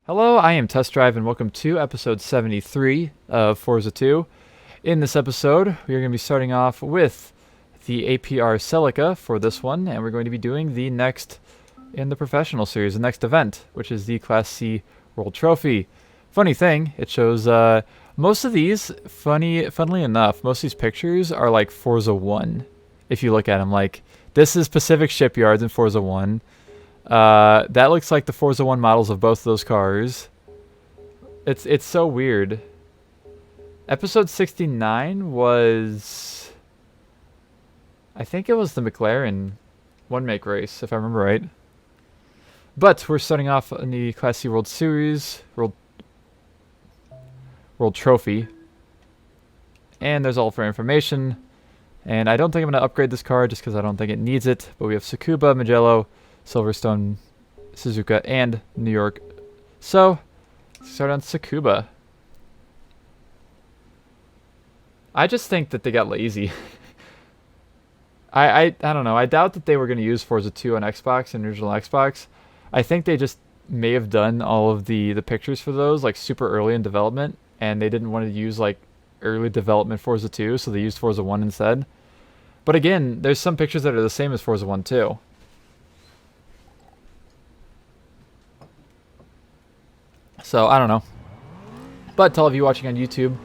Hello, I am Test Drive and welcome to episode 73 of Forza 2. In this episode, we are going to be starting off with the APR Celica for this one, and we're going to be doing the next in the professional series, the next event, which is the Class C World Trophy. Funny thing, it shows most of these, funnily enough, most of these pictures are like Forza 1. If you look at them, like this is Pacific Shipyards in Forza 1. That looks like the Forza 1 models of both of those cars. It's so weird. Episode 69 was... I think it was the McLaren one-make race, if I remember right. But we're starting off in the Class C World Series, World Trophy. And there's all for information. And I don't think I'm going to upgrade this car just because I don't think it needs it. But we have Tsukuba, Mugello, Silverstone, Suzuka, and New York. So, let's start on Tsukuba. I just think that they got lazy. I don't know. I doubt that they were going to use Forza 2 on Xbox and original Xbox. I think they just may have done all of the pictures for those like super early in development, and they didn't want to use like early development Forza 2, so they used Forza 1 instead. But again, there's some pictures that are the same as Forza 1 too. So, I don't know. But to all of you watching on YouTube,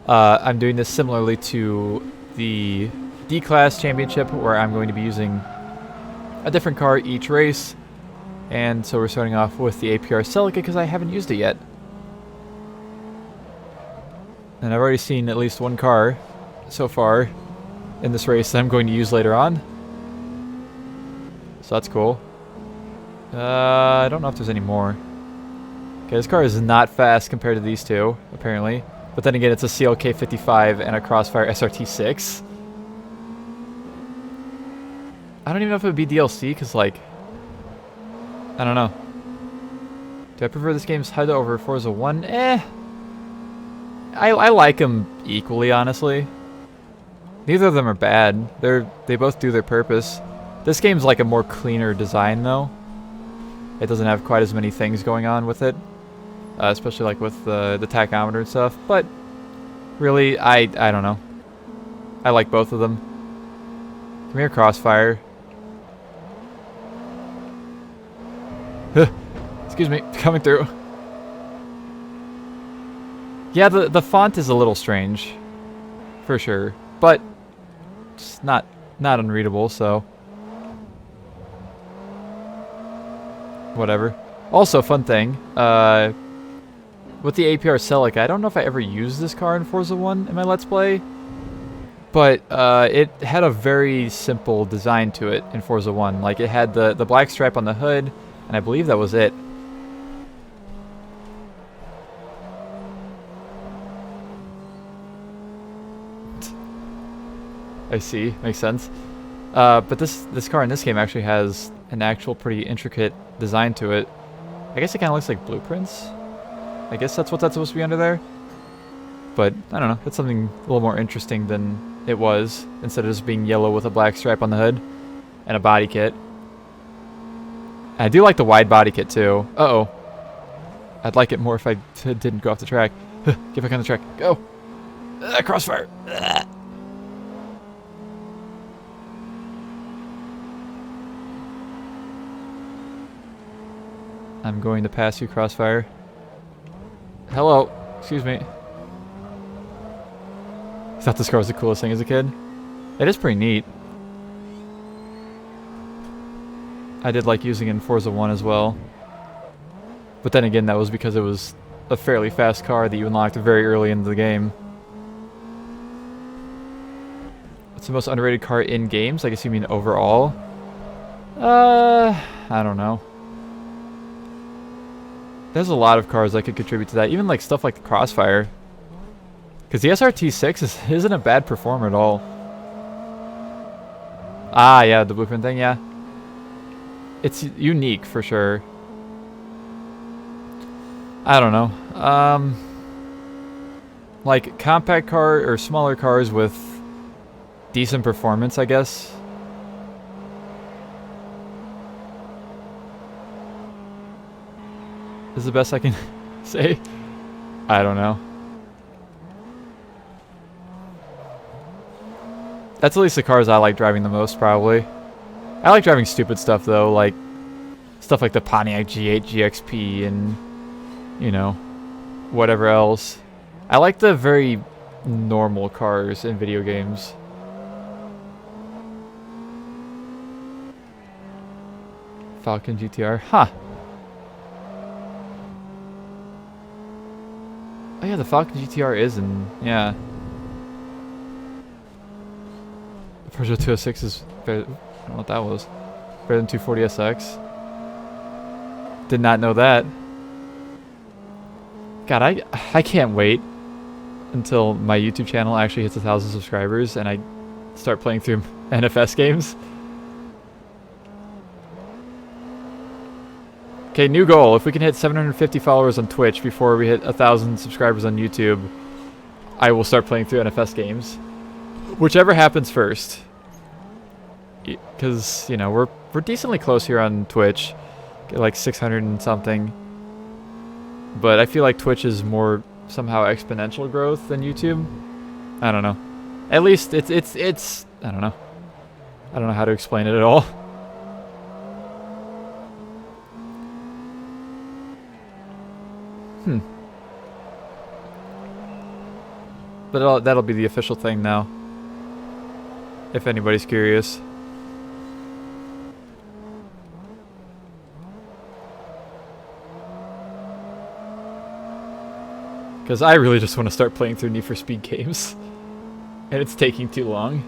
I'm doing this similarly to the D-Class Championship, where I'm going to be using a different car each race. And so we're starting off with the APR Celica because I haven't used it yet. And I've already seen at least one car so far in this race that I'm going to use later on. So that's cool. I don't know if there's any more. Okay, this car is not fast compared to these two, apparently. But then again, it's a CLK 55 and a Crossfire SRT6. I don't even know if it would be DLC, because, like... I don't know. Do I prefer this game's HUD over Forza 1? I like them equally, honestly. Neither of them are bad. They both do their purpose. This game's like a more cleaner design, though. It doesn't have quite as many things going on with it. Especially like with the tachometer and stuff. But really, I don't know. I like both of them. Come here, Crossfire. Excuse me, coming through. Yeah, the font is a little strange, for sure, but it's not unreadable, so whatever. Also, fun thing, with the APR Celica, I don't know if I ever used this car in Forza 1 in my Let's Play, but it had a very simple design to it in Forza 1. Like, it had the black stripe on the hood, and I believe that was it. I see, makes sense. But this car in this game actually has an actual pretty intricate design to it. I guess it kind of looks like blueprints. I guess that's what that's supposed to be under there. But, I don't know, it's something a little more interesting than it was, instead of just being yellow with a black stripe on the hood and a body kit. I do like the wide body kit too. Uh-oh. I'd like it more if I didn't go off the track. Get back on the track. Go! Crossfire! I'm going to pass you, Crossfire. Hello. Excuse me. I thought this car was the coolest thing as a kid. It is pretty neat. I did like using it in Forza 1 as well. But then again, that was because it was a fairly fast car that you unlocked very early in the game. What's the most underrated car in games? I guess you mean overall? I don't know. There's a lot of cars that could contribute to that. Even like stuff like the Crossfire. Because the SRT6 isn't a bad performer at all. Ah, yeah, the blueprint thing, yeah. It's unique for sure. I don't know. Like compact car or smaller cars with decent performance, I guess. is the best I can say. I don't know. That's at least the cars I like driving the most, probably. I like driving stupid stuff, though, like stuff like the Pontiac G8 GXP and, you know, whatever else. I like the very normal cars in video games. Falcon GTR. Huh. Oh yeah, the Falcon GTR is in... Yeah. Peugeot 206 is better... I don't know what that was. Better than 240SX. Did not know that. God, I can't wait until my YouTube channel actually hits 1,000 subscribers and I start playing through NFS games. Okay, new goal. If we can hit 750 followers on Twitch before we hit 1,000 subscribers on YouTube, I will start playing through NFS games. Whichever happens first. Because, you know, we're decently close here on Twitch. Get like 600 and something. But I feel like Twitch is more somehow exponential growth than YouTube. I don't know. At least it's I don't know. I don't know how to explain it at all. But that'll be the official thing now. If anybody's curious. Because I really just want to start playing through Need for Speed games. And it's taking too long.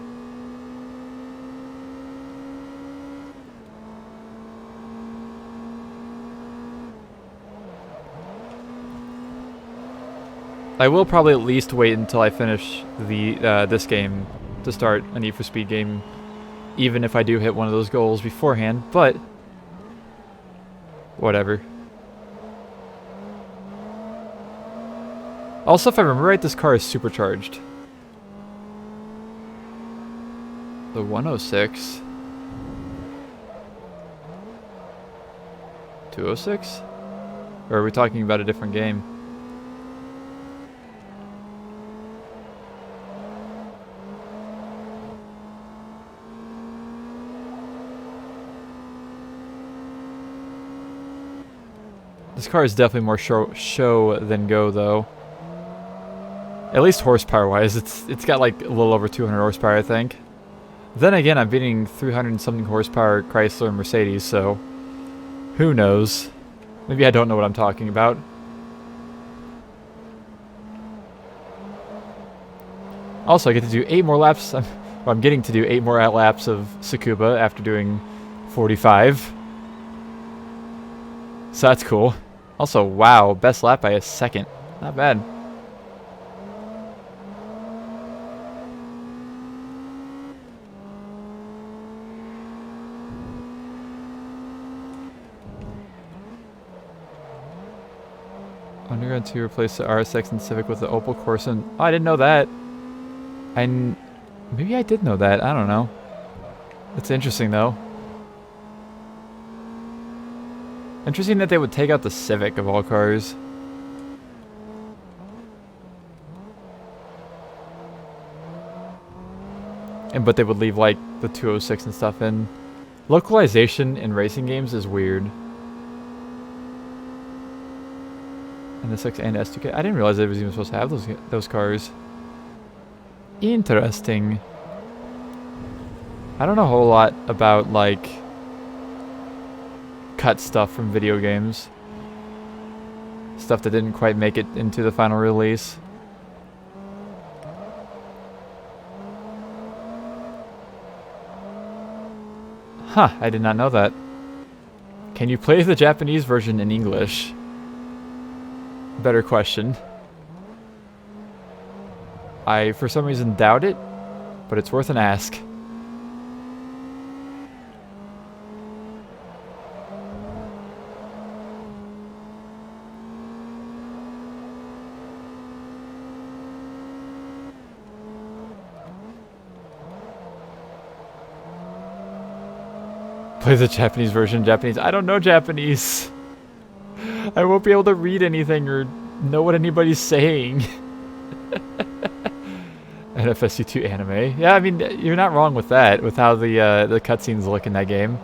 I will probably at least wait until I finish the this game to start a Need for Speed game, even if I do hit one of those goals beforehand, but whatever. Also, if I remember right, this car is supercharged. The 106. 206? Or are we talking about a different game? This car is definitely more show than go, though. At least horsepower-wise, it's got like a little over 200 horsepower, I think. Then again, I'm beating 300 and something horsepower Chrysler and Mercedes, so who knows? Maybe I don't know what I'm talking about. Also, I get to do 8 more laps. I'm getting to do 8 more laps of Tsukuba after doing 45. So that's cool. Also, wow, best lap by a second. Not bad. Underground 2 replaced the RSX and Civic with the Opel Corsa. Oh, I didn't know that. Maybe I did know that. I don't know. It's interesting, though. Interesting that they would take out the Civic of all cars. But they would leave, like, the 206 and stuff in. Localization in racing games is weird. And the 6 and S2K. I didn't realize it was even supposed to have those cars. Interesting. I don't know a whole lot about, like, cut stuff from video games. Stuff that didn't quite make it into the final release. Huh, I did not know that. Can you play the Japanese version in English? Better question. I, for some reason, doubt it, but it's worth an ask. Play the Japanese version. Japanese. I don't know Japanese. I won't be able to read anything or know what anybody's saying. NFSU2 anime. Yeah, I mean, you're not wrong with that, with how the cutscenes look in that game.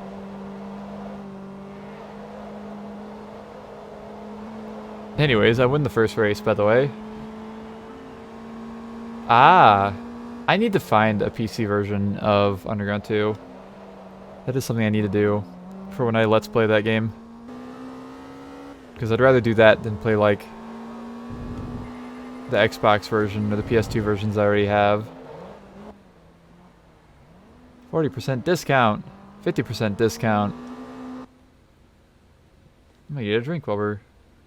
Anyways, I win the first race, by the way. Ah, I need to find a PC version of Underground 2. That is something I need to do for when I Let's Play that game. Because I'd rather do that than play, like, the Xbox version or the PS2 versions I already have. 40% discount. 50% discount. I'm gonna get a drink while we're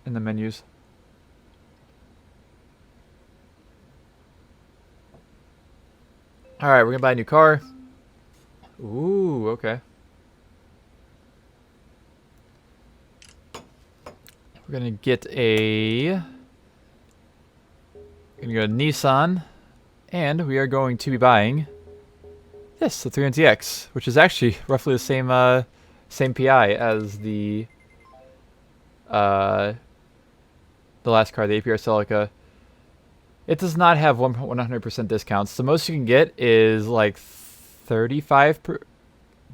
in the menus. Alright, we're gonna buy a new car. Ooh, okay. We're gonna get a... We're gonna go to Nissan. And we are going to be buying this, the 300TX, which is actually roughly the same PI as the last car, the APR Celica. It does not have 100% discounts. The most you can get is like 35 per...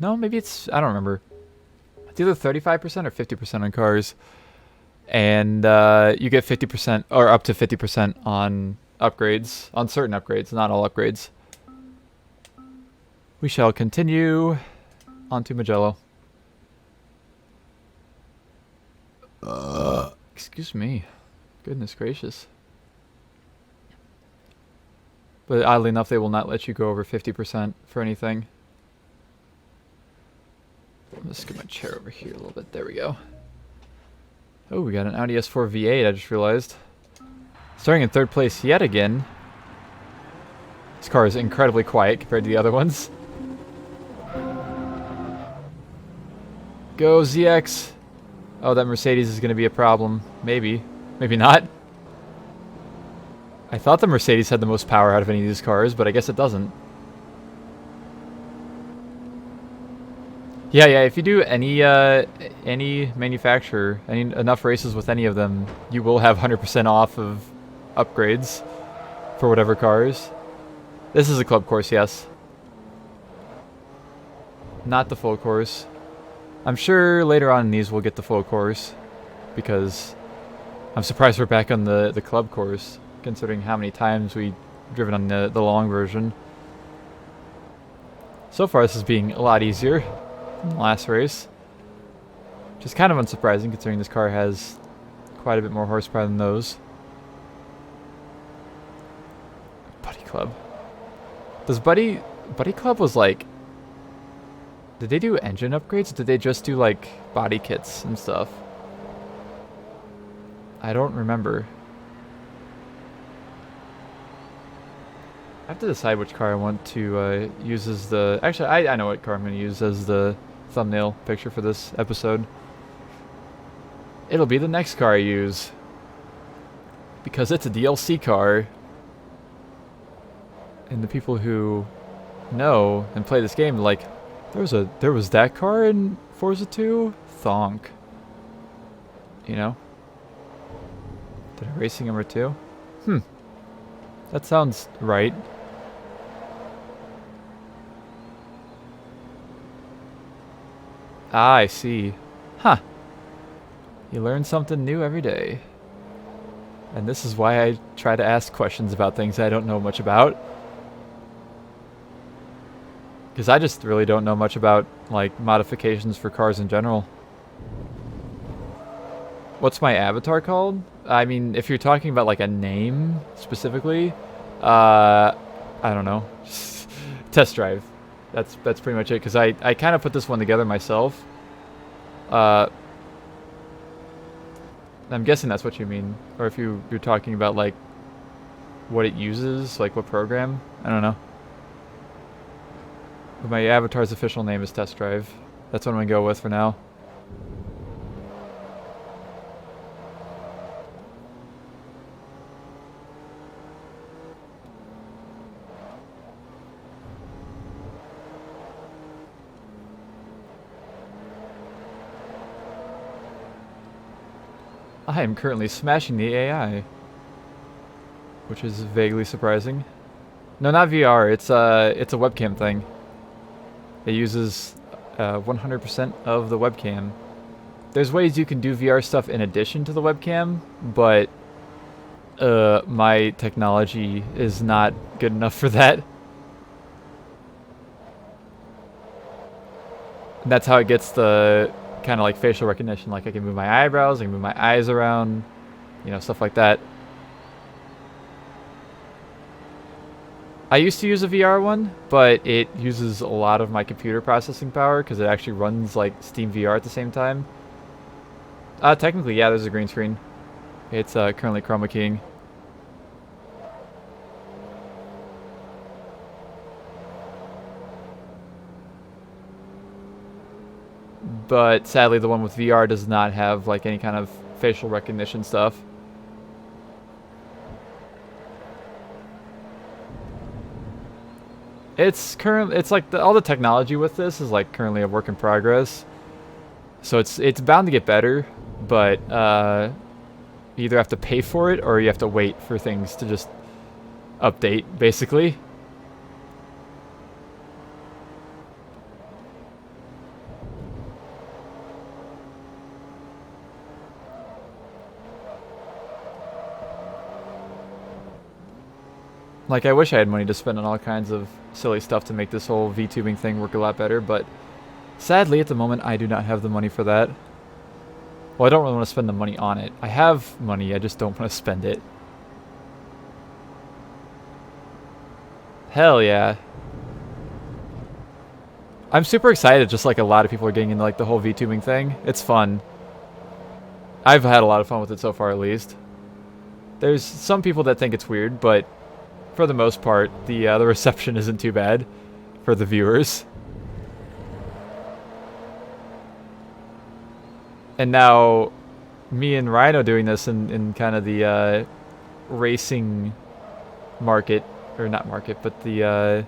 No, maybe it's... I don't remember. It's either 35% or 50% on cars. And you get 50% or up to 50% on upgrades. On certain upgrades, not all upgrades. We shall continue on to Magello. Excuse me. Goodness gracious. But oddly enough, they will not let you go over 50% for anything. Let's get my chair over here a little bit. There we go. Oh, we got an Audi S4 V8, I just realized. Starting in third place yet again. This car is incredibly quiet compared to the other ones. Go, ZX! Oh, that Mercedes is going to be a problem. Maybe. Maybe not. I thought the Mercedes had the most power out of any of these cars, but I guess it doesn't. Yeah, if you do any manufacturer, enough races with any of them, you will have 100% off of upgrades for whatever cars. This is a club course, yes. Not the full course. I'm sure later on in these we'll get the full course, because I'm surprised we're back on the club course, considering how many times we've driven on the long version. So far this is being a lot easier than the last race, which is kind of unsurprising considering this car has quite a bit more horsepower than those. Buddy Club. Does Buddy Club was like... Did they do engine upgrades? Or did they just do like body kits and stuff? I don't remember. I have to decide which car I want to use as the... Actually, I know what car I'm going to use as the thumbnail picture for this episode. It'll be the next car I use. Because it's a DLC car. And the people who know and play this game, like, there was that car in Forza 2? Thonk. You know? Did I racing number 2? That sounds right. Ah, I see. Huh. You learn something new every day. And this is why I try to ask questions about things I don't know much about. Because I just really don't know much about, like, modifications for cars in general. What's my avatar called? I mean, if you're talking about, like, a name, specifically, I don't know. Test Drive. That's pretty much it, because I kind of put this one together myself. I'm guessing that's what you mean. Or if you're talking about, like, what it uses, like, what program. I don't know. But my avatar's official name is Test Drive. That's what I'm going to go with for now. I am currently smashing the AI, which is vaguely surprising. No, not VR. It's a webcam thing. It uses 100% of the webcam. There's ways you can do VR stuff in addition to the webcam, but my technology is not good enough for that. And that's how it gets the kind of like facial recognition. Like I can move my eyebrows, I can move my eyes around, you know, stuff like that. I used to use a VR one, but it uses a lot of my computer processing power because it actually runs like Steam VR at the same time. Technically, yeah, there's a green screen. It's currently chroma keying. But sadly, the one with VR does not have like any kind of facial recognition stuff. It's like all the technology with this is like currently a work in progress. So it's bound to get better, but you either have to pay for it or you have to wait for things to just update, basically. Like, I wish I had money to spend on all kinds of silly stuff to make this whole VTubing thing work a lot better, but sadly, at the moment, I do not have the money for that. Well, I don't really want to spend the money on it. I have money, I just don't want to spend it. Hell yeah. I'm super excited, just like a lot of people are getting into like the whole VTubing thing. It's fun. I've had a lot of fun with it so far, at least. There's some people that think it's weird, but for the most part, the reception isn't too bad for the viewers. And now, me and Rhino doing this in kind of the racing market, or not market, but the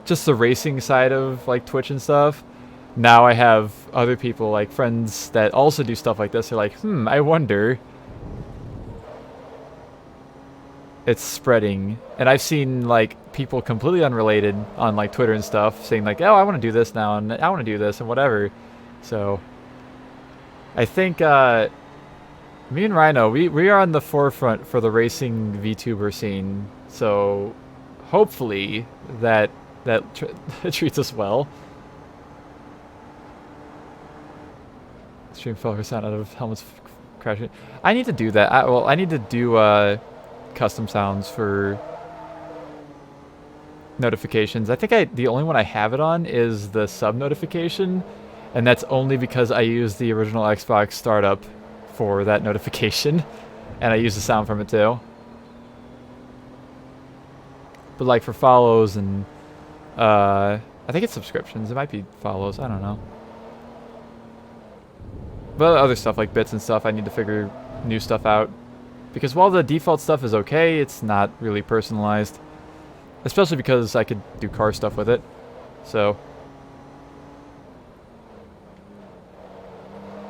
just the racing side of like Twitch and stuff. Now I have other people, like friends that also do stuff like this. They're like, I wonder. It's spreading, and I've seen like people completely unrelated on like Twitter and stuff saying like, oh, I want to do this now, and I want to do this and whatever. So I think me and Rhino, we are on the forefront for the racing VTuber scene, so hopefully that treats us well. Stream fell for sound out of helmets crashing. I need to do that. I need to do custom sounds for notifications. I think the only one I have it on is the sub notification, and that's only because I use the original Xbox startup for that notification, and I use the sound from it too. But like for follows and I think it's subscriptions. It might be follows. I don't know. But other stuff like bits and stuff, I need to figure new stuff out. Because while the default stuff is okay, it's not really personalized. Especially because I could do car stuff with it. So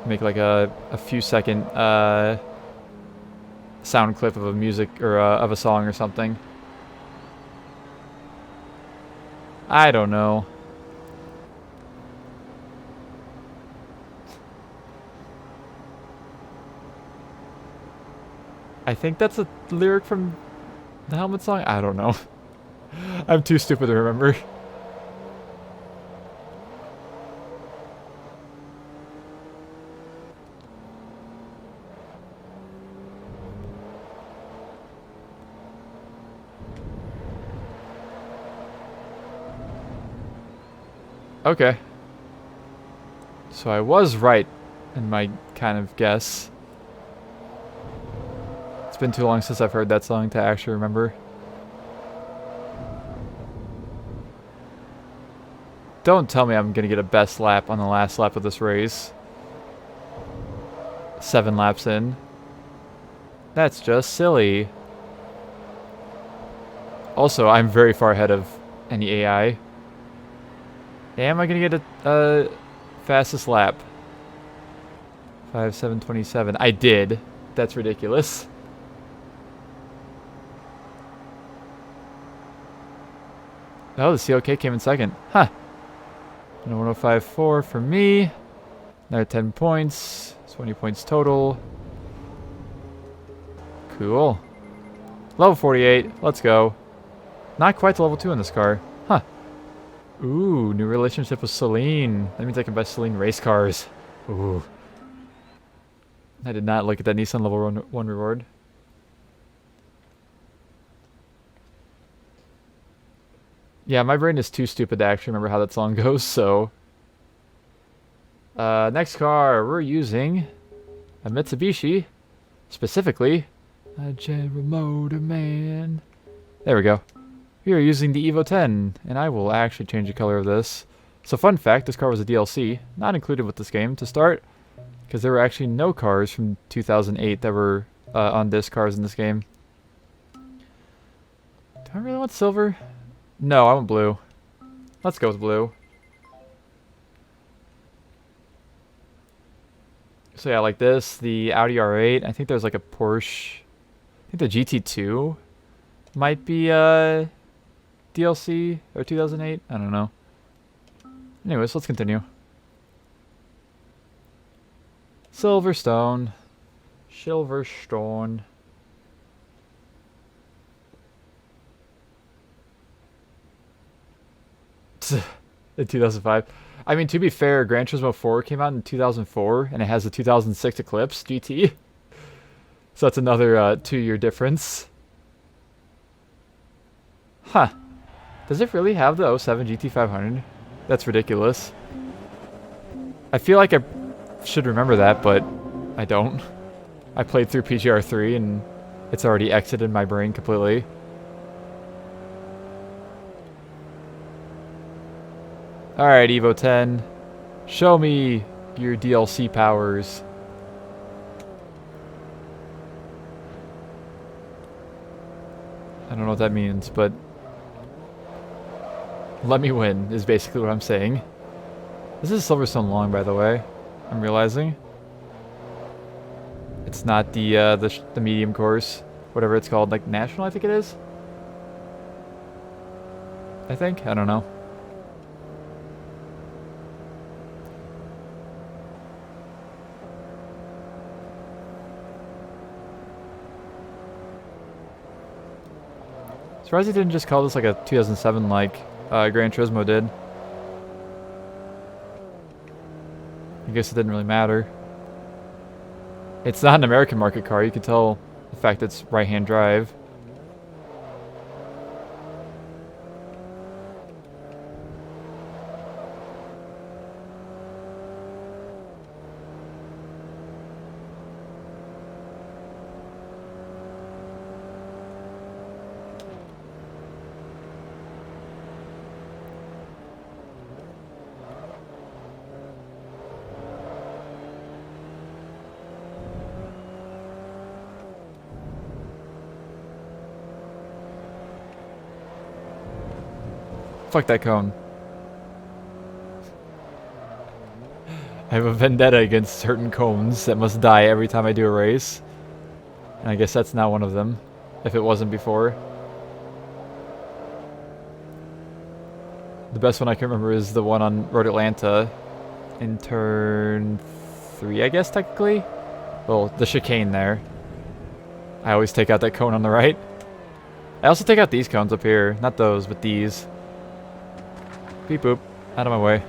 make like a few second sound clip of a music or of a song or something. I don't know. I think that's a lyric from the Helmet song? I don't know. I'm too stupid to remember. Okay. So I was right in my kind of guess. It's been too long since I've heard that song to actually remember. Don't tell me I'm gonna get a best lap on the last lap of this race. 7 laps in. That's just silly. Also, I'm very far ahead of any AI. Am I gonna get a fastest lap? 5727. I did. That's ridiculous. Oh, the CLK came in second. Huh. And 1054 for me. Another 10 points. 20 points total. Cool. Level 48. Let's go. Not quite to level 2 in this car. Huh. Ooh, new relationship with Celine. That means I can buy Celine race cars. Ooh. I did not look at that Nissan level 1 reward. Yeah, my brain is too stupid to actually remember how that song goes, so... next car, we're using a Mitsubishi, specifically a General Motor Man. There we go. We are using the Evo 10, and I will actually change the color of this. So fun fact, this car was a DLC, not included with this game to start, because there were actually no cars from 2008 that were on disc cars in this game. Do I really want silver? No, I want blue. Let's go with blue. So yeah, like this, the Audi R8. I think there's like a Porsche. I think the GT2 might be DLC or 2008. I don't know. Anyways, let's continue. Silverstone. Silverstone. In 2005. I mean, to be fair, Gran Turismo 4 came out in 2004, and it has a 2006 Eclipse GT. So that's another 2-year difference. Huh. Does it really have the 07 GT500? That's ridiculous. I feel like I should remember that, but I don't. I played through PGR3, and it's already exited my brain completely. Alright, Evo 10. Show me your DLC powers. I don't know what that means, but... let me win, is basically what I'm saying. This is Silverstone Long, by the way. I'm realizing. It's not the medium course. Whatever it's called. Like, National, I think it is? I think? I don't know. Surprised he didn't just call this like a 2007 like Gran Turismo did. I guess it didn't really matter. It's not an American market car. You can tell the fact it's right-hand drive. Fuck that cone. I have a vendetta against certain cones that must die every time I do a race. And I guess that's not one of them, if it wasn't before. The best one I can remember is the one on Road Atlanta in turn 3, I guess, technically. Well, the chicane there. I always take out that cone on the right. I also take out these cones up here. Not those, but these. Beep boop. Out of my way.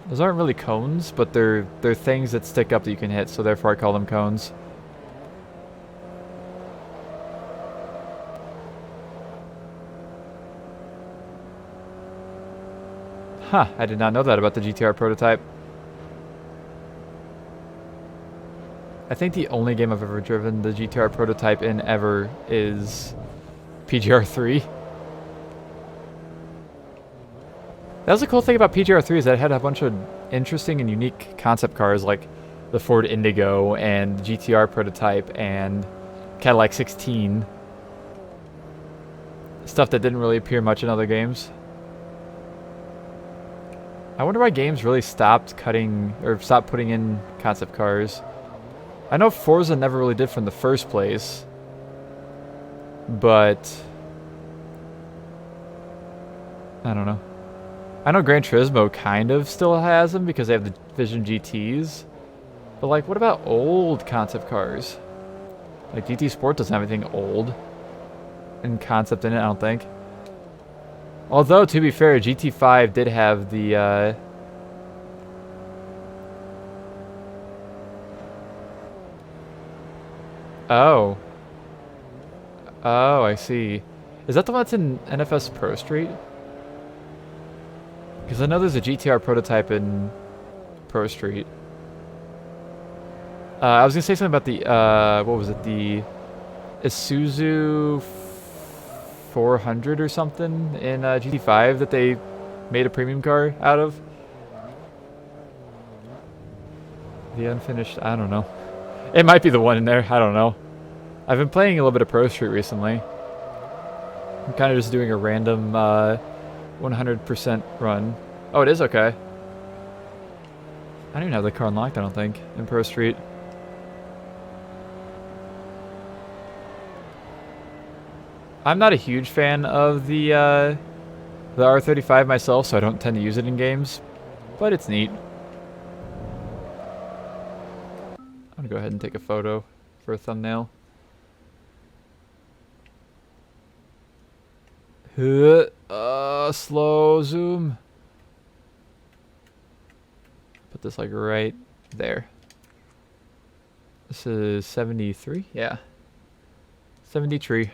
Those aren't really cones, but they're things that stick up that you can hit, so therefore I call them cones. Huh, I did not know that about the GTR prototype. I think the only game I've ever driven the GTR prototype in ever is PGR3. That was the cool thing about PGR3 is that it had a bunch of interesting and unique concept cars like the Ford Indigo and GTR prototype and Cadillac 16. Stuff that didn't really appear much in other games. I wonder why games really stopped cutting or stopped putting in concept cars. I know Forza never really did from the first place, but I don't know. I know Gran Turismo kind of still has them because they have the Vision GTs, but like, what about old concept cars? Like GT Sport doesn't have anything old in concept in it, I don't think. Although, to be fair, GT5 did have the, Oh. Oh, I see. Is that the one that's in NFS Pro Street? Because I know there's a GTR prototype in Pro Street. I was going to say something about the, what was it? The Isuzu 400 or something in GT5 that they made a premium car out of. The unfinished, I don't know. It might be the one in there, I don't know. I've been playing a little bit of Pro Street recently. I'm kind of just doing a random 100% run. Oh, it is? Okay. I don't even have the car unlocked, I don't think, in Pro Street. I'm not a huge fan of the R35 myself, so I don't tend to use it in games, but it's neat. I'm gonna go ahead and take a photo for a thumbnail. Slow zoom. Put this like right there. This is 73? Yeah. 73.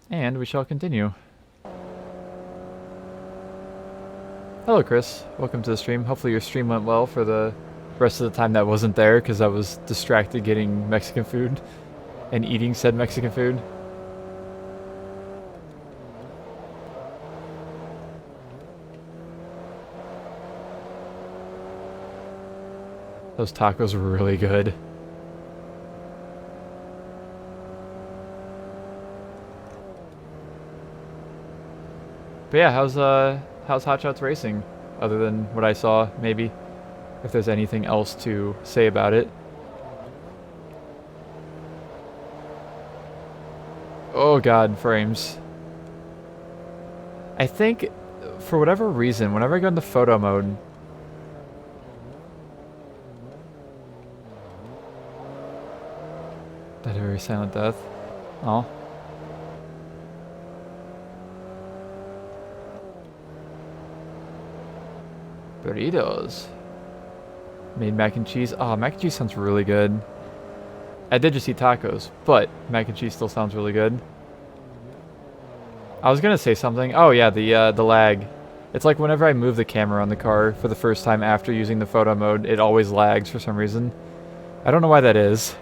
And we shall continue. Hello, Chris. Welcome to the stream. Hopefully your stream went well for the rest of the time that wasn't there, because I was distracted getting Mexican food and eating said Mexican food. Those tacos were really good. But yeah, how's Hot Shots Racing? Other than what I saw, maybe. If there's anything else to say about it. Oh god, frames. I think, for whatever reason, whenever I go into photo mode... That a very silent death. Oh. Burritos. Made mac and cheese. Oh, mac and cheese sounds really good. I did just eat tacos, but mac and cheese still sounds really good. I was gonna say something. Oh yeah, the lag. It's like whenever I move the camera on the car for the first time after using the photo mode, it always lags for some reason. I don't know why that is.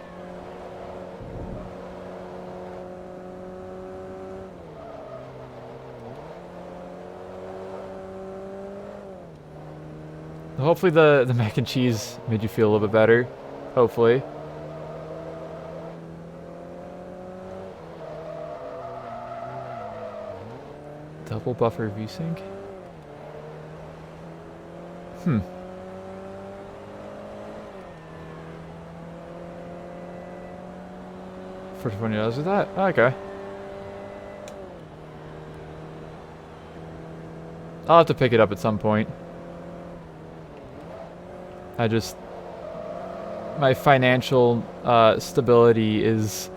Hopefully the mac and cheese made you feel a little bit better. Hopefully. Double buffer VSync? For $20 with that? Oh, okay. I'll have to pick it up at some point. My financial stability is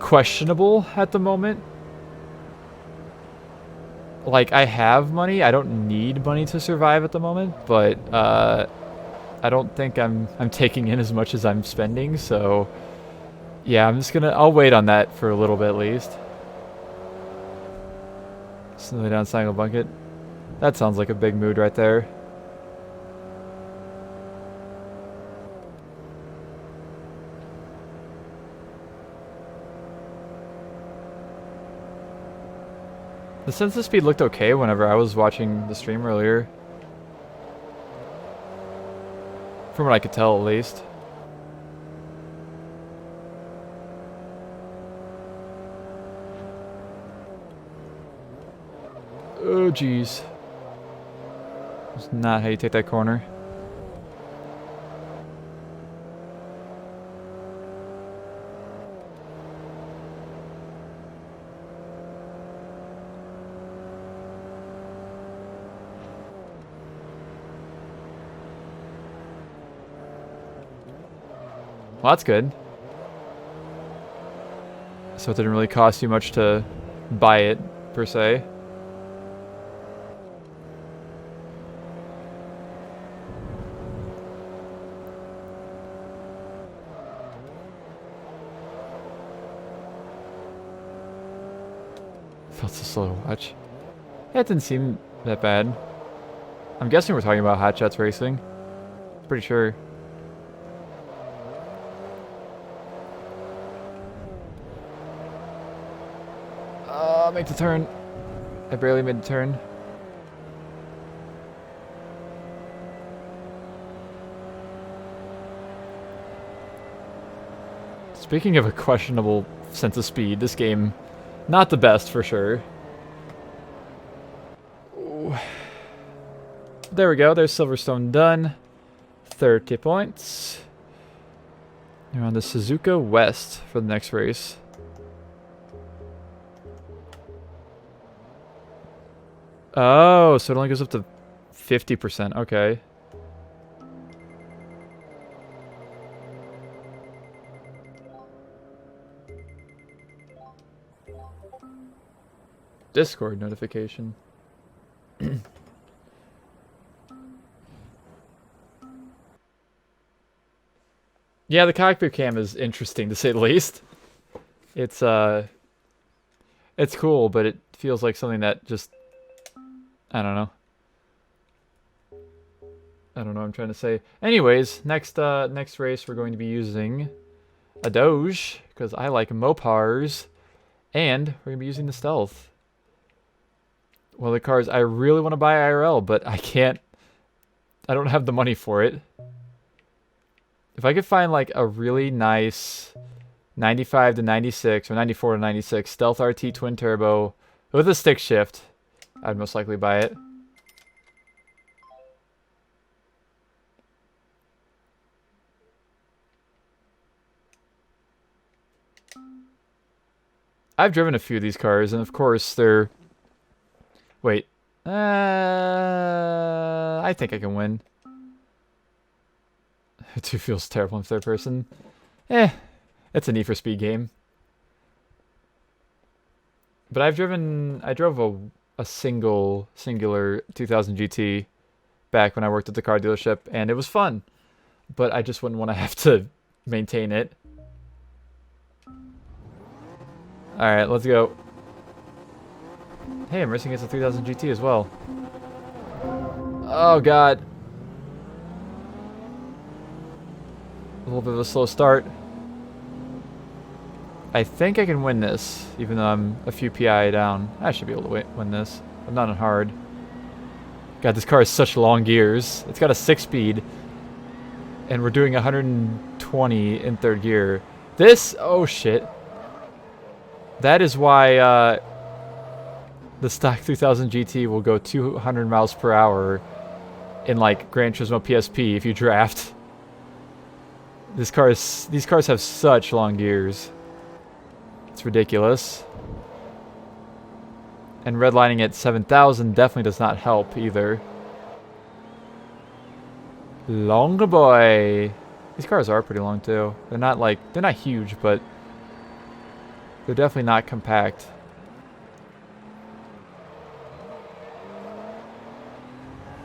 questionable at the moment. Like, I have money. I don't need money to survive at the moment, but I don't think I'm taking in as much as I'm spending, so yeah, I'll wait on that for a little bit at least. Slowly down Single Bucket. That sounds like a big mood right there. The sensor speed looked okay whenever I was watching the stream earlier. From what I could tell, at least. Oh, jeez. That's not how you take that corner. Well, that's good. So it didn't really cost you much to buy it, per se. Felt so slow to watch. Yeah, it didn't seem that bad. I'm guessing we're talking about Hot Shots Racing. Pretty sure. Make the turn. I barely made the turn. Speaking of a questionable sense of speed, this game, not the best for sure. Ooh. There we go. There's Silverstone done. 30 points. You're on the Suzuka West for the next race. Oh, so it only goes up to 50%. Okay. Discord notification. Yeah, the cockpit cam is interesting to say the least. It's cool, but it feels like something that just, I don't know. I don't know what I'm trying to say. Anyways, next race we're going to be using a Doge, because I like Mopars, and we're going to be using the Stealth. One of the cars I really want to buy IRL, but I can't. I don't have the money for it. If I could find like a really nice 95 to 96 or 94 to 96 Stealth RT twin turbo with a stick shift, I'd most likely buy it. I've driven a few of these cars, and of course they're... Wait. I think I can win. It too feels terrible in third person. It's a Need for Speed game. But I drove a singular 2000 GT back when I worked at the car dealership, and it was fun. But I just wouldn't want to have to maintain it. Alright, let's go. Hey, I'm racing against a 3000 GT as well. Oh god. A little bit of a slow start. I think I can win this, even though I'm a few PI down. I should be able to win this. I'm not on hard. God, this car has such long gears. It's got a 6-speed. And we're doing 120 in third gear. This, oh shit. That is why the stock 3000 GT will go 200 miles per hour in like Gran Turismo PSP if you draft. These cars have such long gears. It's ridiculous. And redlining at 7,000 definitely does not help either. Long boy. These cars are pretty long too. They're not huge, but they're definitely not compact.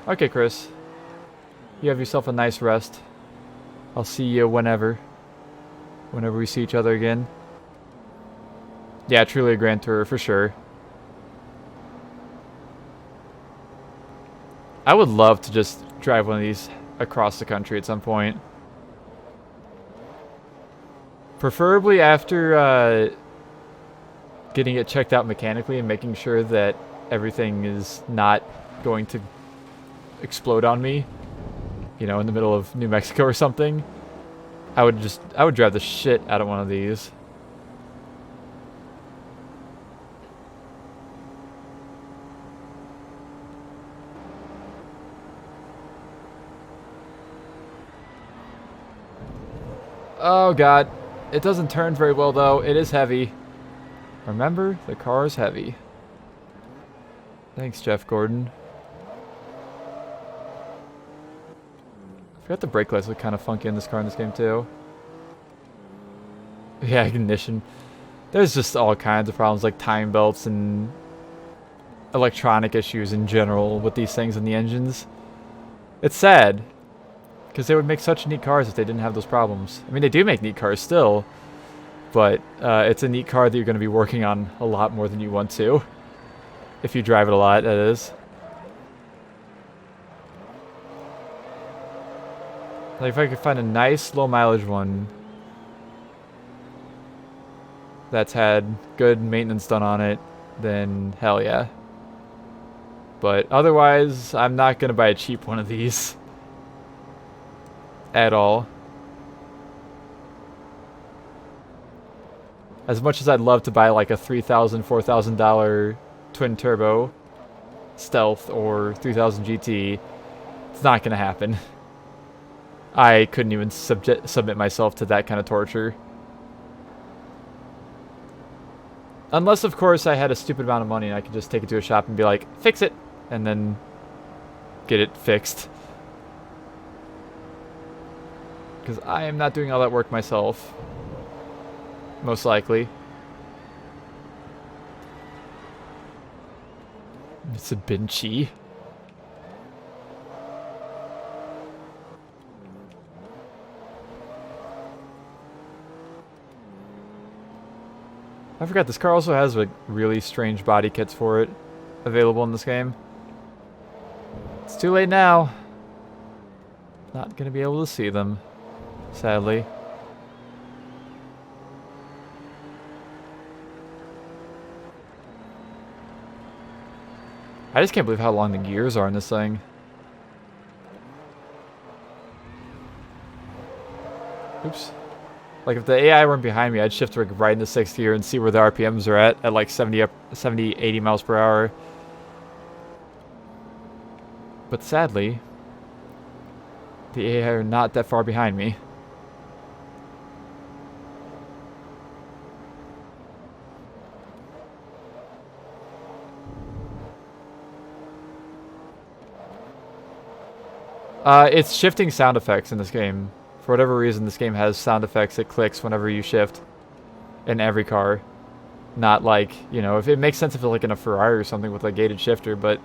Okay, Chris. You have yourself a nice rest. I'll see you whenever we see each other again. Yeah, truly a Grand Tour for sure. I would love to just drive one of these across the country at some point. Preferably after getting it checked out mechanically and making sure that everything is not going to explode on me, you know, in the middle of New Mexico or something. I would drive the shit out of one of these. Oh god. It doesn't turn very well though. It is heavy. Remember, the car is heavy. Thanks, Jeff Gordon. I forgot the brake lights look kind of funky in this car in this game too. Yeah, ignition. There's just all kinds of problems like time belts and electronic issues in general with these things in the engines. It's sad, because they would make such neat cars if they didn't have those problems. I mean, they do make neat cars still, but it's a neat car that you're going to be working on a lot more than you want to. If you drive it a lot, that is. Like, if I could find a nice low mileage one that's had good maintenance done on it, then hell yeah. But otherwise, I'm not going to buy a cheap one of these. At all. As much as I'd love to buy like a $3,000, $4,000 twin turbo Stealth or 3000 GT, it's not going to happen. I couldn't even submit myself to that kind of torture. Unless, of course, I had a stupid amount of money and I could just take it to a shop and be like, fix it, and then get it fixed. Because I am not doing all that work myself. Most likely. Mitsubishi. I forgot this car also has like really strange body kits for it available in this game. It's too late now. Not gonna be able to see them, sadly. I just can't believe how long the gears are in this thing. Oops. Like, if the AI weren't behind me, I'd shift like right into 6th gear and see where the RPMs are at like 70, 80 miles per hour. But sadly, the AI are not that far behind me. It's shifting sound effects in this game. For whatever reason, this game has sound effects that clicks whenever you shift in every car. Not like, you know, if it makes sense if it's like in a Ferrari or something with a gated shifter, but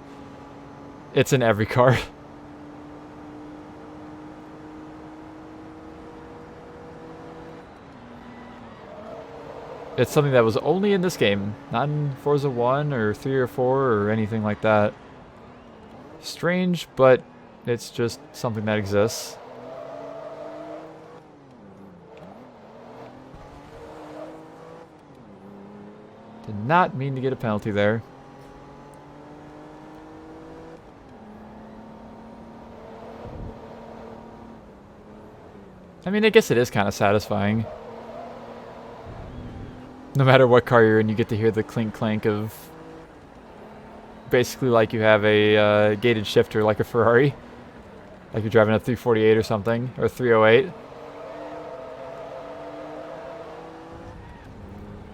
it's in every car. It's something that was only in this game, not in Forza 1 or 3 or 4 or anything like that. Strange, but it's just something that exists. Did not mean to get a penalty there. I mean, I guess it is kind of satisfying. No matter what car you're in, you get to hear the clink clank of basically like you have a gated shifter like a Ferrari. Like you're driving a 348 or something, or a 308.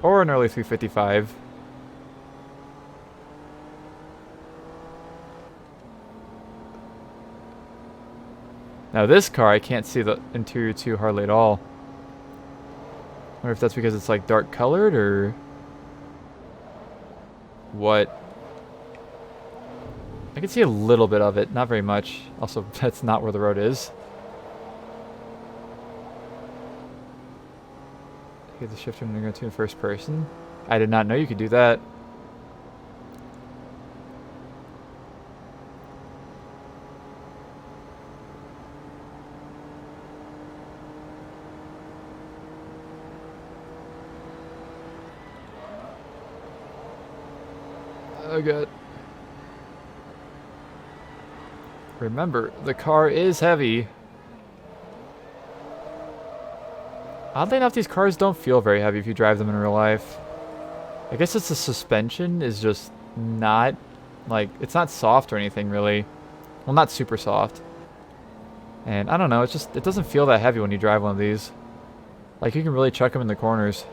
Or an early 355. Now this car, I can't see the interior too hardly at all. I wonder if that's because it's like dark colored or what. I can see a little bit of it, not very much. Also, that's not where the road is. Get the shifter when you're going to in first person. I did not know you could do that. Oh god. Remember, the car is heavy. Oddly enough, these cars don't feel very heavy if you drive them in real life. I guess it's the suspension is just not, like, it's not soft or anything really. Well, not super soft. And I don't know, it's just, it doesn't feel that heavy when you drive one of these. Like, you can really chuck them in the corners.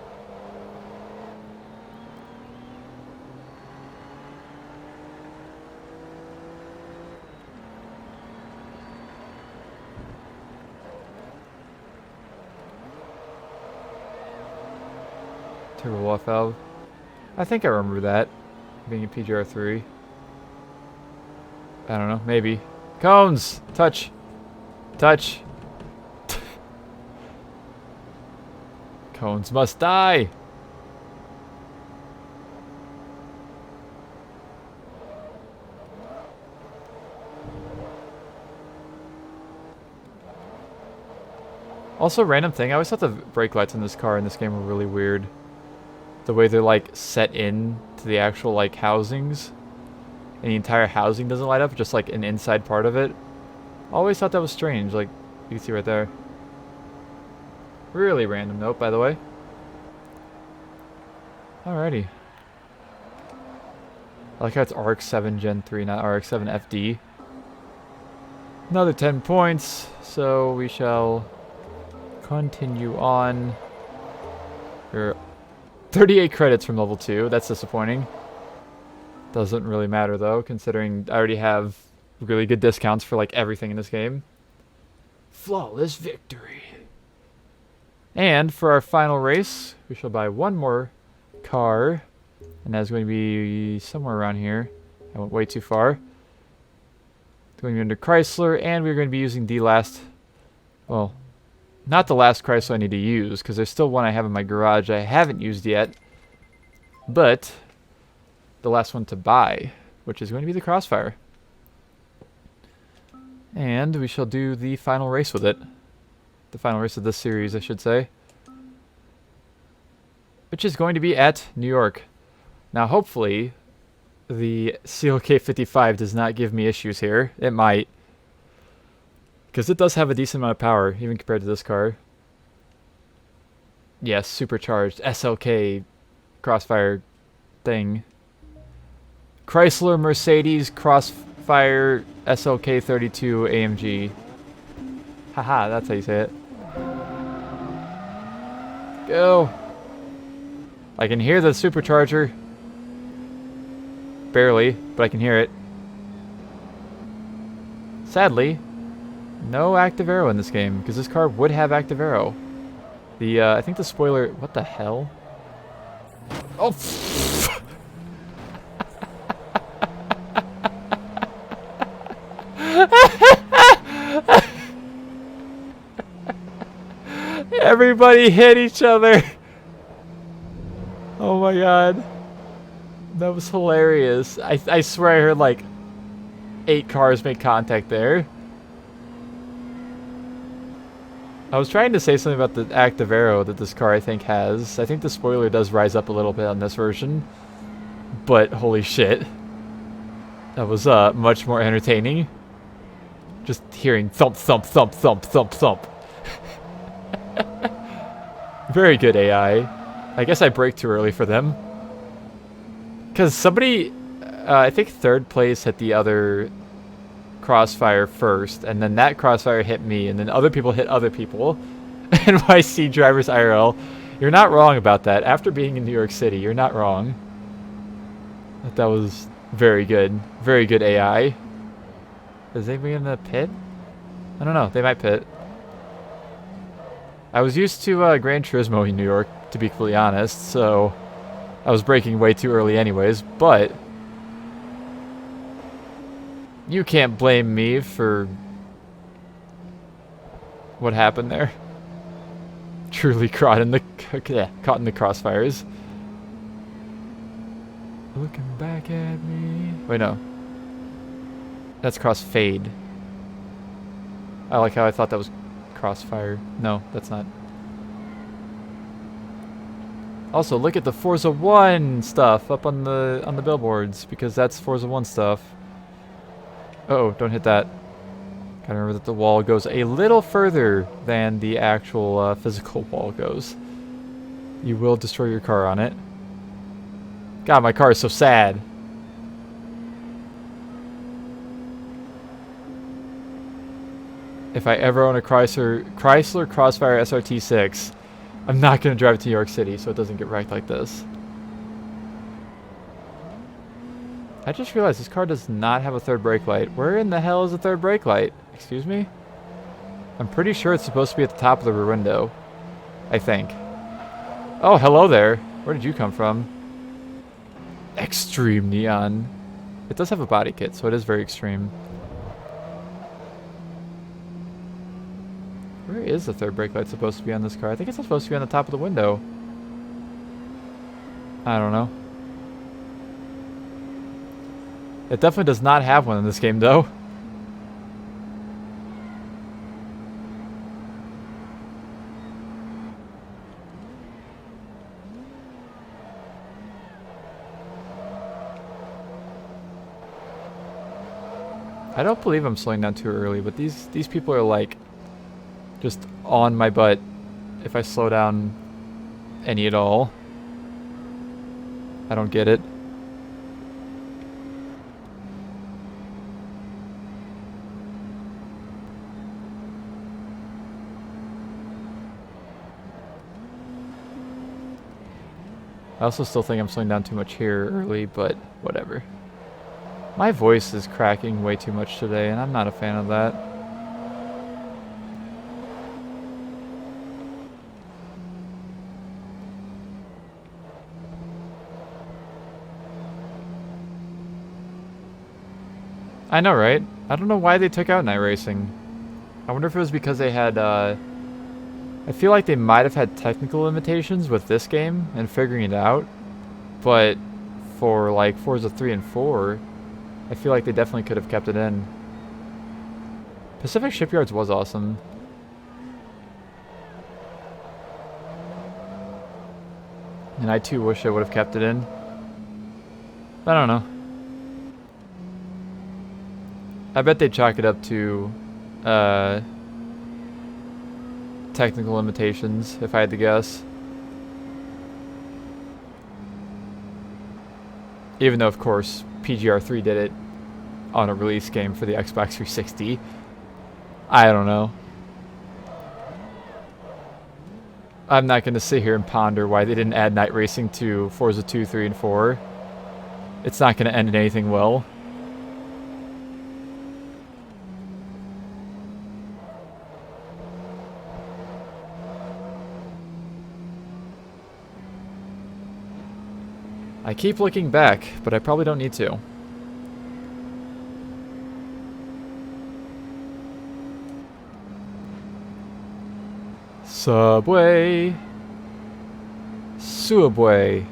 Turbo off valve. I think I remember that being a PGR3. I don't know, maybe. Cones! Touch! Touch! Cones must die! Also, random thing, I always thought the brake lights in this car in this game were really weird. The way they're like set in to the actual like housings. And the entire housing doesn't light up, just like an inside part of it. Always thought that was strange, like you can see right there. Really random note, by the way. Alrighty. I like how it's RX-7 Gen 3, not RX-7 FD. Another 10 points, so we shall continue on. Here, 38 credits from level 2, that's disappointing. Doesn't really matter though, considering I already have really good discounts for like everything in this game. Flawless victory. And for our final race, we shall buy one more car. And that's going to be somewhere around here. I went way too far. It's going to be under Chrysler, and we're going to be using the last... Well, not the last Chrysler I need to use, because there's still one I have in my garage I haven't used yet. But... the last one to buy, which is going to be the Crossfire. And we shall do the final race with it. The final race of this series, I should say. Which is going to be at New York. Now, hopefully, the CLK55 does not give me issues here. It might. Because it does have a decent amount of power, even compared to this car. Yes, supercharged SLK Crossfire thing. Chrysler Mercedes Crossfire SLK 32 AMG. Haha, that's how you say it. Go! I can hear the supercharger. Barely, but I can hear it. Sadly, no active aero in this game, because this car would have active aero. The, I think the spoiler... What the hell? Oh! Everybody hit each other. Oh my god. That was hilarious. I swear I heard like 8 cars make contact there. I was trying to say something about the active aero that this car I think has. I think the spoiler does rise up a little bit on this version. But holy shit. That was much more entertaining. Just hearing thump, thump, thump, thump, thump, thump. Very good AI. I guess I braked too early for them. Because somebody, I think third place hit the other Crossfire first, and then that Crossfire hit me, and then other people hit other people. NYC Drivers IRL. You're not wrong about that. After being in New York City, you're not wrong. That was very good. Very good AI. Is anybody in the pit? I don't know. They might pit. I was used to Gran Turismo in New York, to be completely honest, so I was braking way too early anyways, but you can't blame me for what happened there. Truly caught in the crossfires. Looking back at me. Wait, no. That's Crossfade. I like how I thought that was Crossfire. No, that's not. Also, look at the Forza 1 stuff up on the billboards, because that's Forza 1 stuff. Uh-oh, don't hit that. Gotta remember that the wall goes a little further than the actual physical wall goes. You will destroy your car on it. God, my car is so sad. If I ever own a Chrysler Crossfire SRT6, I'm not going to drive to New York City so it doesn't get wrecked like this. I just realized this car does not have a third brake light. Where in the hell is the third brake light? Excuse me? I'm pretty sure it's supposed to be at the top of the rear window. I think. Oh, hello there. Where did you come from? Extreme neon. It does have a body kit, so it is very extreme. Where is the third brake light supposed to be on this car? I think it's supposed to be on the top of the window. I don't know. It definitely does not have one in this game, though. I don't believe I'm slowing down too early, but these people are like just on my butt if I slow down any at all. I don't get it. I also still think I'm slowing down too much here early, but whatever. My voice is cracking way too much today, and I'm not a fan of that. I know, right? I don't know why they took out night racing. I wonder if it was because they had, I feel like they might have had technical limitations with this game and figuring it out. But for, like, Forza 3 and 4, I feel like they definitely could have kept it in. Pacific Shipyards was awesome. And I too wish I would have kept it in. I don't know. I bet they'd chalk it up to technical limitations, if I had to guess. Even though, of course, PGR3 did it on a release game for the Xbox 360. I don't know. I'm not going to sit here and ponder why they didn't add night racing to Forza 2, 3, and 4. It's not going to end in anything well. I keep looking back, but I probably don't need to. Subway. Subway.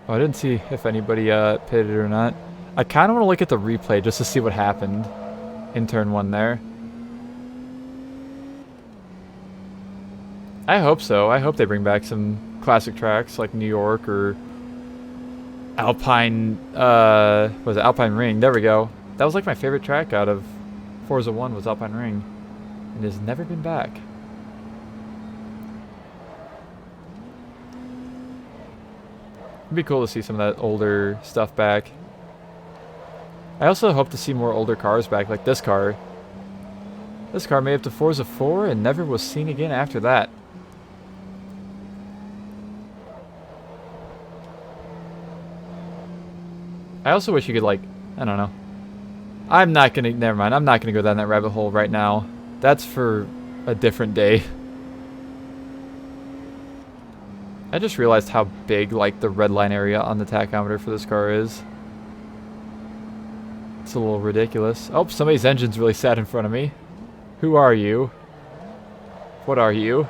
Oh, I didn't see if anybody pitted or not. I kind of want to look at the replay just to see what happened in turn 1 there. I hope so. I hope they bring back some classic tracks like New York or Alpine, was it Alpine Ring? There we go. That was like my favorite track out of Forza 1 was Alpine Ring. And has never been back. It'd be cool to see some of that older stuff back. I also hope to see more older cars back, like this car. This car made it to Forza 4 and never was seen again after that. I also wish you could, like, I don't know. I'm not gonna, never mind, I'm not gonna go down that rabbit hole right now. That's for a different day. I just realized how big, like, the red line area on the tachometer for this car is. It's a little ridiculous. Oh, somebody's engine's really sad in front of me. Who are you? What are you?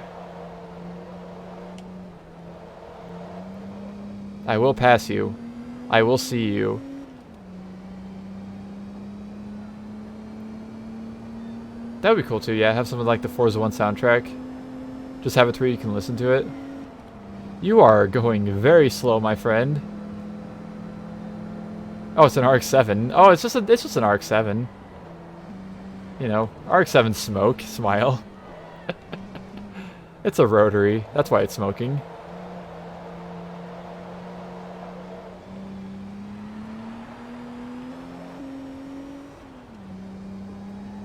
I will pass you. I will see you. That would be cool too, yeah. Have some of like the Forza 1 soundtrack. Just have it to where you can listen to it. You are going very slow, my friend. Oh, it's an RX-7. Oh, it's just an RX-7. You know, RX-7 smoke. Smile. It's a rotary. That's why it's smoking.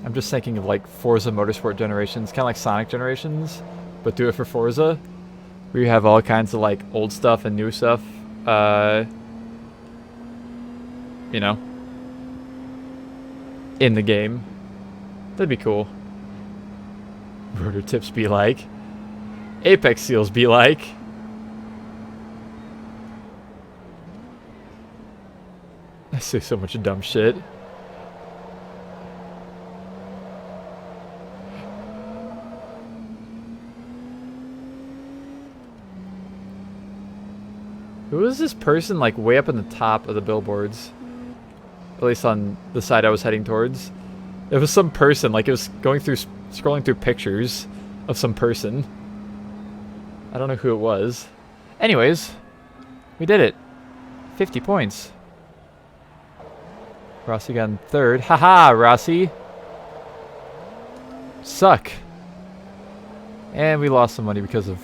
I'm just thinking of like Forza Motorsport Generations, kind of like Sonic Generations, but do it for Forza, where you have all kinds of like old stuff and new stuff, you know, in the game. That'd be cool. Rotor tips be like. Apex seals be like. I say so much dumb shit. Who is this person like way up in the top of the billboards? At least on the side I was heading towards. It was some person, like it was going through, scrolling through pictures of some person. I don't know who it was. Anyways, we did it. 50 points. Rossi got in third. Haha, Rossi. Suck. And we lost some money because of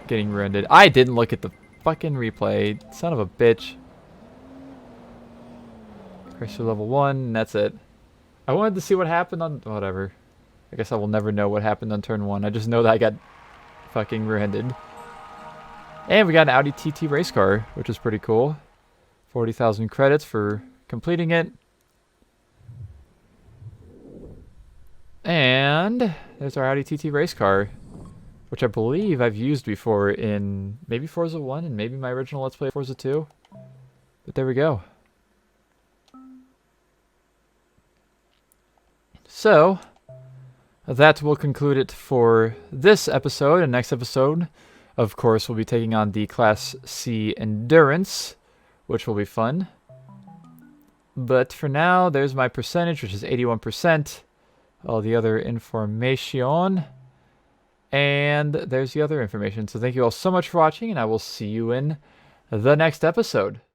getting rented. I didn't look at the fucking replay. Son of a bitch. Crash to level 1, and that's it. I wanted to see what happened on... whatever. I guess I will never know what happened on turn 1. I just know that I got fucking rear-ended. And we got an Audi TT race car, which is pretty cool. 40,000 credits for completing it. And there's our Audi TT race car, which I believe I've used before in maybe Forza 1 and maybe my original Let's Play Forza 2. But there we go. So, that will conclude it for this episode. And next episode, of course, we'll be taking on the Class C Endurance, which will be fun. But for now, there's my percentage, which is 81%. All the other information. And there's the other information. So thank you all so much for watching, and I will see you in the next episode.